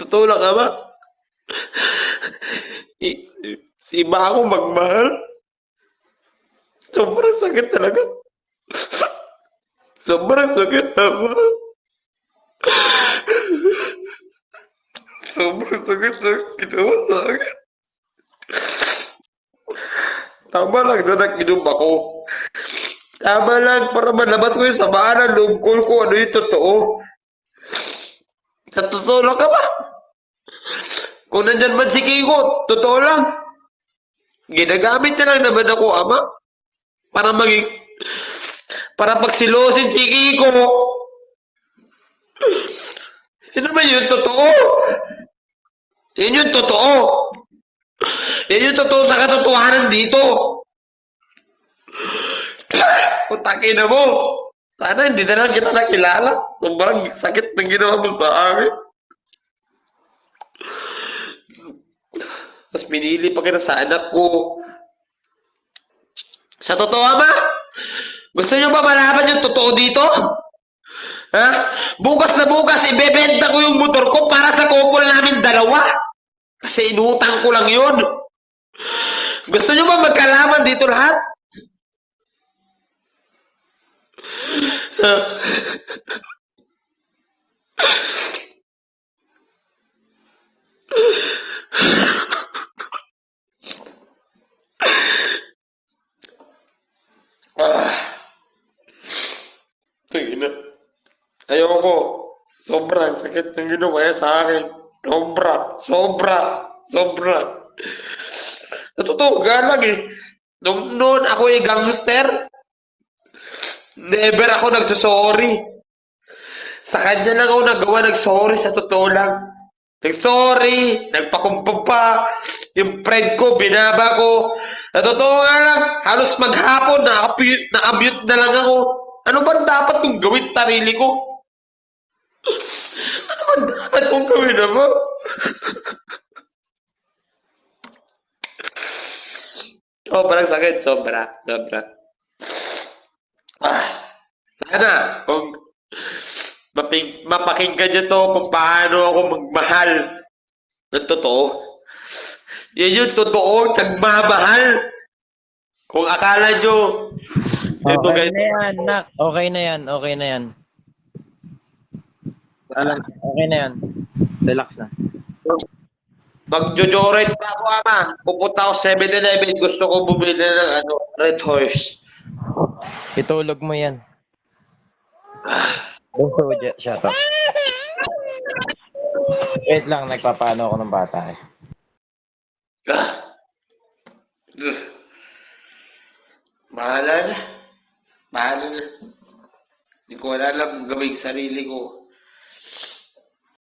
totoo lang, Ama. Si iba ako magmahal. Sobrang sakit talaga. Sobrang sakit, Ama. Sobrang sakit ng ginawa sa akin. Tama lang na nag-inom ako. Tama lang para malabas ko yung samaan ng loob ko kung ano yung totoo. Sa totoo lang ka ba? Kung nandyan man si Kiko, totoo lang. Ginagamit niya lang naman ako, Ama. Para maging... Para pagsilosin si Kiko. Yun naman yung totoo. Yun yung totoo. Yan yung totoo sa katotohanan dito. Putakin na mo. Sana hindi na lang kita nakilala. Sobrang sakit ng ginawa mo sa akin. Mas pinili pa kita sa anak ko. Sa totoo, Ama? Gusto niyo ba malaman yung totoo dito? Ha? Bukas na bukas, ibebenta ko yung motor ko para sa couple namin dalawa. Kasi inutang ko lang yun. Gusto niyo ba magkalaman dito lahat? Tingnan. Ayoko. Sobrang sakit ng ginawa niya sa akin. Sobra. Sobra. Sobra. Sa totoo, galang eh. Nung noon ako ay gangster, never ako nagsusorry. Sa kanya lang ako nagawa nagsorry sa totoo lang. Nagsorry, nagpakumpag pa, yung friend ko, binaba ko. Sa totoo nga lang, halos maghapon, naka-mute na lang ako. Ano ba dapat kong gawin sa sarili ko? Ano ba dapat kong gawin naman? Sobrang sakit, sobra, sobra. Sana, kung mapakinggan niyo to kung paano ako magmahal ng totoo. Yan yung totoo, nagmamahal. Kung akala nyo, ito Okay guys, na yan, nak. Okay na yan. Okay na yan. Alam, okay na yan. Relax na. magjojoret pa ako, Ama. Pupunta ako 7-Eleven, gusto ko bumili ng Red Horse. Itulog mo yan. Bunso, shut up. Wait lang, nagpapaano ako ng bata eh. Ah. Ugh. Bahala na. Bahala na. Hindi ko alam gawin sarili ko.